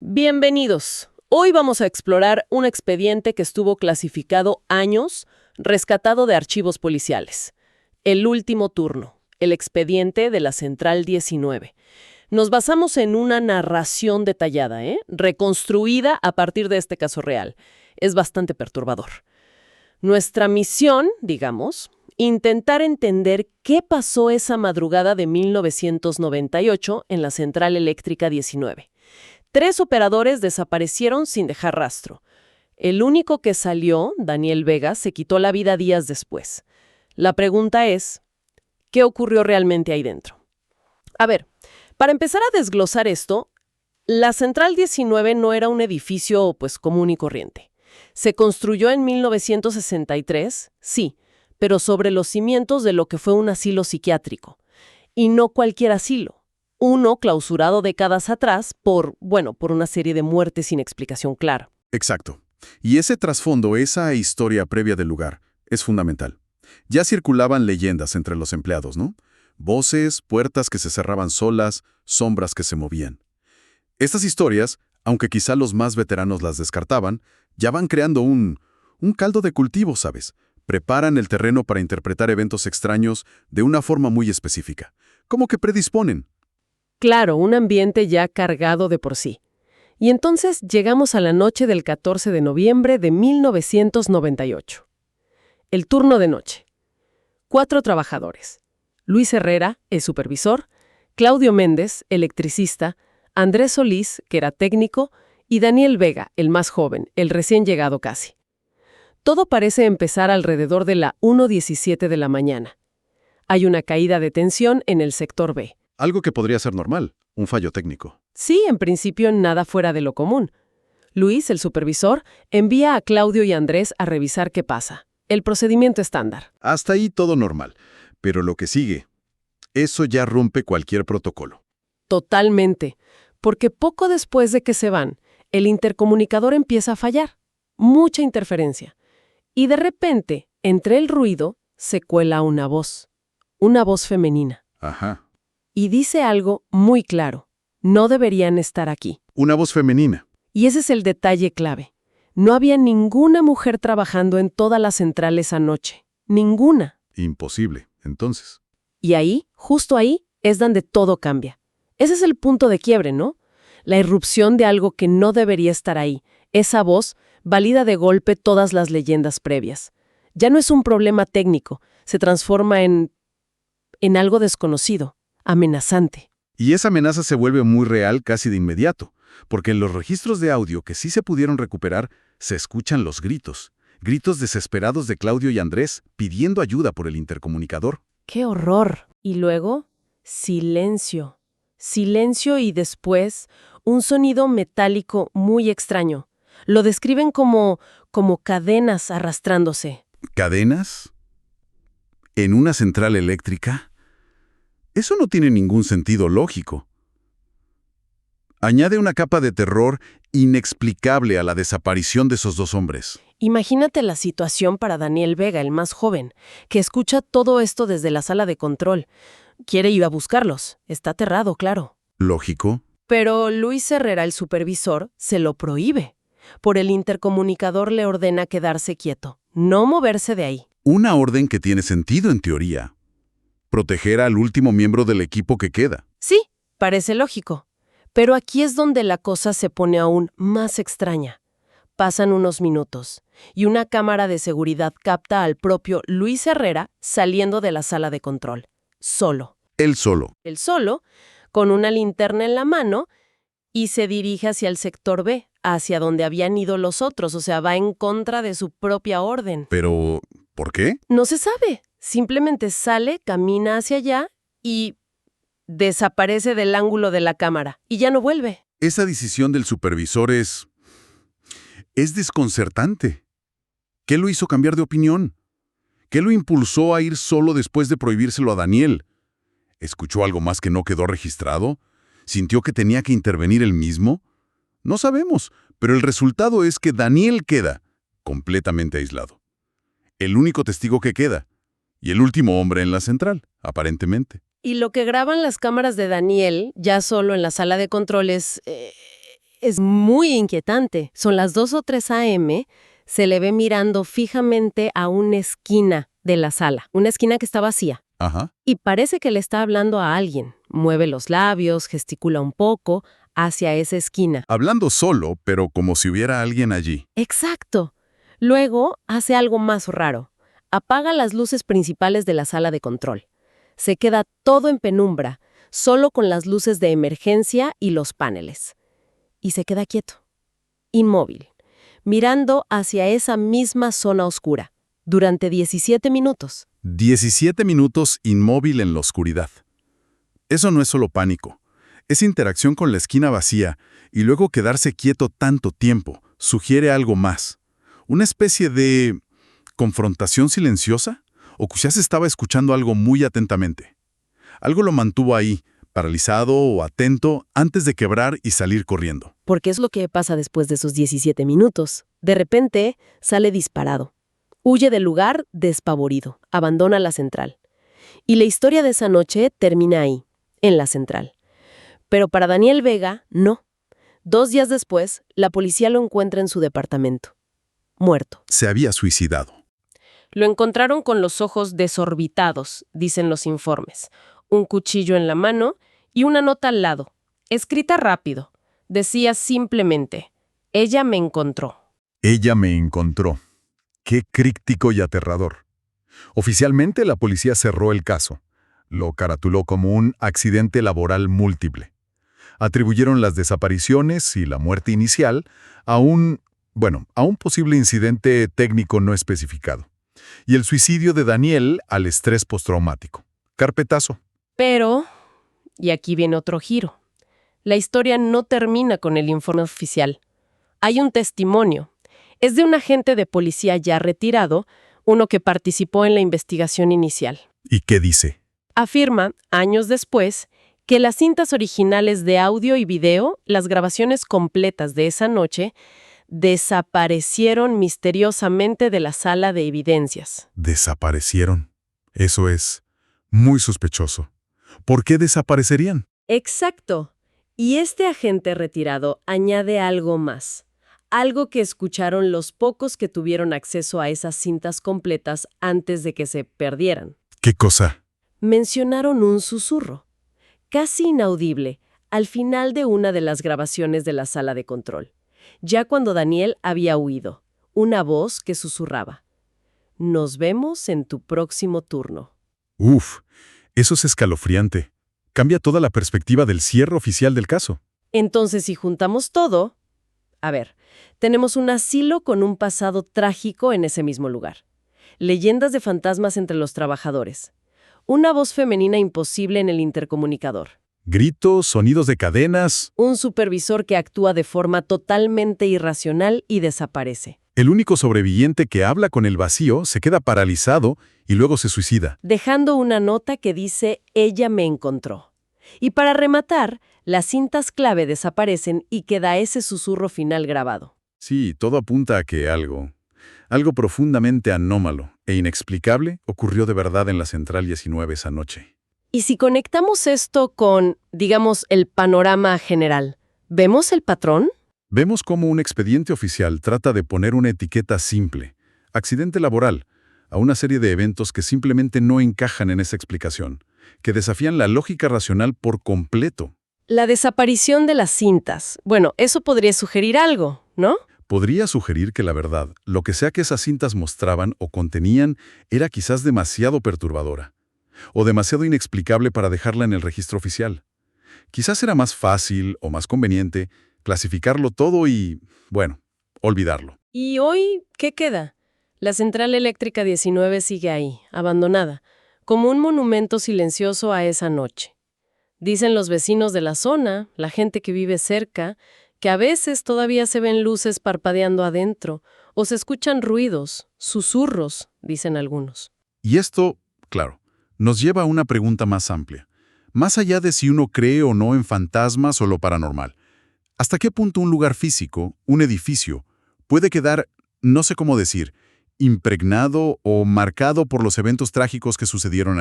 Bienvenidos. Hoy vamos a explorar un expediente que estuvo clasificado años, rescatado de archivos policiales. El último turno, el expediente de la Central 19. Nos basamos en una narración detallada, reconstruida a partir de este caso real. Es bastante perturbador. Nuestra misión, digamos, intentar entender qué pasó esa madrugada de 1998 en la Central Eléctrica 19. 3 operadores desaparecieron sin dejar rastro. El único que salió, Daniel Vega, se quitó la vida días después. La pregunta es, ¿qué ocurrió realmente ahí dentro? A ver, para empezar a desglosar esto, la Central 19 no era un edificio común y corriente. Se construyó en 1963, sí, pero sobre los cimientos de lo que fue un asilo psiquiátrico. Y no cualquier asilo. Uno clausurado décadas atrás por una serie de muertes sin explicación clara. Exacto. Y ese trasfondo, esa historia previa del lugar, es fundamental. Ya circulaban leyendas entre los empleados, ¿no? Voces, puertas que se cerraban solas, sombras que se movían. Estas historias, aunque quizá los más veteranos las descartaban, ya van creando un caldo de cultivo, ¿sabes? Preparan el terreno para interpretar eventos extraños de una forma muy específica. Como que predisponen. Claro, un ambiente ya cargado de por sí. Y entonces llegamos a la noche del 14 de noviembre de 1998. El turno de noche. 4 trabajadores. Luis Herrera, el supervisor, Claudio Méndez, electricista, Andrés Solís, que era técnico, y Daniel Vega, el más joven, el recién llegado casi. Todo parece empezar alrededor de la 1:17 de la mañana. Hay una caída de tensión en el sector B. Algo que podría ser normal, un fallo técnico. Sí, en principio nada fuera de lo común. Luis, el supervisor, envía a Claudio y Andrés a revisar qué pasa. El procedimiento estándar. Hasta ahí todo normal. Pero lo que sigue, eso ya rompe cualquier protocolo. Totalmente. Porque poco después de que se van, el intercomunicador empieza a fallar. Mucha interferencia. Y de repente, entre el ruido, se cuela una voz. Una voz femenina. Ajá. Y dice algo muy claro. No deberían estar aquí. Una voz femenina. Y ese es el detalle clave. No había ninguna mujer trabajando en toda la central esa noche. Ninguna. Imposible, entonces. Y ahí, justo ahí, es donde todo cambia. Ese es el punto de quiebre, ¿no? La irrupción de algo que no debería estar ahí. Esa voz valida de golpe todas las leyendas previas. Ya no es un problema técnico. Se transforma en algo desconocido. Amenazante. Y esa amenaza se vuelve muy real casi de inmediato, porque en los registros de audio que sí se pudieron recuperar, se escuchan los gritos. Gritos desesperados de Claudio y Andrés pidiendo ayuda por el intercomunicador. ¡Qué horror! Y luego, silencio. Silencio y después, un sonido metálico muy extraño. Lo describen como cadenas arrastrándose. ¿Cadenas? ¿En una central eléctrica? Eso no tiene ningún sentido lógico. Añade una capa de terror inexplicable a la desaparición de esos 2 hombres. Imagínate la situación para Daniel Vega, el más joven, que escucha todo esto desde la sala de control. Quiere ir a buscarlos. Está aterrado, claro. ¿Lógico? Pero Luis Herrera, el supervisor, se lo prohíbe. Por el intercomunicador le ordena quedarse quieto, no moverse de ahí. Una orden que tiene sentido en teoría. Proteger al último miembro del equipo que queda. Sí, parece lógico. Pero aquí es donde la cosa se pone aún más extraña. Pasan unos minutos, y una cámara de seguridad capta al propio Luis Herrera saliendo de la sala de control. Solo. Él solo. Él solo, con una linterna en la mano, y se dirige hacia el sector B, hacia donde habían ido los otros, o sea, va en contra de su propia orden. Pero, ¿por qué? No se sabe. Simplemente sale, camina hacia allá y desaparece del ángulo de la cámara. Y ya no vuelve. Esa decisión del supervisor es desconcertante. ¿Qué lo hizo cambiar de opinión? ¿Qué lo impulsó a ir solo después de prohibírselo a Daniel? ¿Escuchó algo más que no quedó registrado? ¿Sintió que tenía que intervenir él mismo? No sabemos, pero el resultado es que Daniel queda completamente aislado. El único testigo que queda. Y el último hombre en la central, aparentemente. Y lo que graban las cámaras de Daniel, ya solo en la sala de control, es Es muy inquietante. Son las 2 o 3 a.m., se le ve mirando fijamente a una esquina de la sala, una esquina que está vacía. Ajá. Y parece que le está hablando a alguien. Mueve los labios, gesticula un poco hacia esa esquina. Hablando solo, pero como si hubiera alguien allí. Exacto. Luego hace algo más raro. Apaga las luces principales de la sala de control. Se queda todo en penumbra, solo con las luces de emergencia y los paneles. Y se queda quieto, inmóvil, mirando hacia esa misma zona oscura, durante 17 minutos. 17 minutos inmóvil en la oscuridad. Eso no es solo pánico. Esa interacción con la esquina vacía y luego quedarse quieto tanto tiempo sugiere algo más. Una especie de confrontación silenciosa, o quizás estaba escuchando algo muy atentamente. Algo lo mantuvo ahí, paralizado o atento, antes de quebrar y salir corriendo. Porque es lo que pasa después de esos 17 minutos. De repente, sale disparado. Huye del lugar despavorido, abandona la central. Y la historia de esa noche termina ahí, en la central. Pero para Daniel Vega, no. 2 días después, la policía lo encuentra en su departamento. Muerto. Se había suicidado. Lo encontraron con los ojos desorbitados, dicen los informes. Un cuchillo en la mano y una nota al lado, escrita rápido. Decía simplemente, ella me encontró. Ella me encontró. Qué críptico y aterrador. Oficialmente la policía cerró el caso. Lo caratuló como un accidente laboral múltiple. Atribuyeron las desapariciones y la muerte inicial a un posible incidente técnico no especificado. Y el suicidio de Daniel al estrés postraumático. Carpetazo. Pero, y aquí viene otro giro, la historia no termina con el informe oficial. Hay un testimonio. Es de un agente de policía ya retirado, uno que participó en la investigación inicial. ¿Y qué dice? Afirma, años después, que las cintas originales de audio y video, las grabaciones completas de esa noche, desaparecieron misteriosamente de la sala de evidencias. Desaparecieron. Eso es muy sospechoso. ¿Por qué desaparecerían? Exacto. Y este agente retirado añade algo más. Algo que escucharon los pocos que tuvieron acceso a esas cintas completas antes de que se perdieran. ¿Qué cosa? Mencionaron un susurro, casi inaudible, al final de una de las grabaciones de la sala de control. Ya cuando Daniel había huido, una voz que susurraba. Nos vemos en tu próximo turno. Uf, eso es escalofriante. Cambia toda la perspectiva del cierre oficial del caso. Entonces, si juntamos todo, tenemos un asilo con un pasado trágico en ese mismo lugar. Leyendas de fantasmas entre los trabajadores. Una voz femenina imposible en el intercomunicador. Gritos, sonidos de cadenas. Un supervisor que actúa de forma totalmente irracional y desaparece. El único sobreviviente que habla con el vacío se queda paralizado y luego se suicida. Dejando una nota que dice, ella me encontró. Y para rematar, las cintas clave desaparecen y queda ese susurro final grabado. Sí, todo apunta a que algo profundamente anómalo e inexplicable ocurrió de verdad en la Central 19 esa noche. Y si conectamos esto con, digamos, el panorama general, ¿vemos el patrón? Vemos cómo un expediente oficial trata de poner una etiqueta simple, accidente laboral, a una serie de eventos que simplemente no encajan en esa explicación, que desafían la lógica racional por completo. La desaparición de las cintas. Bueno, eso podría sugerir algo, ¿no? Podría sugerir que la verdad, lo que sea que esas cintas mostraban o contenían, era quizás demasiado perturbadora, o demasiado inexplicable para dejarla en el registro oficial. Quizás era más fácil o más conveniente clasificarlo todo y, olvidarlo. ¿Y hoy qué queda? La central eléctrica 19 sigue ahí, abandonada, como un monumento silencioso a esa noche. Dicen los vecinos de la zona, la gente que vive cerca, que a veces todavía se ven luces parpadeando adentro, o se escuchan ruidos, susurros, dicen algunos. Y esto, claro, nos lleva a una pregunta más amplia. Más allá de si uno cree o no en fantasmas o lo paranormal, ¿hasta qué punto un lugar físico, un edificio, puede quedar, no sé cómo decir, impregnado o marcado por los eventos trágicos que sucedieron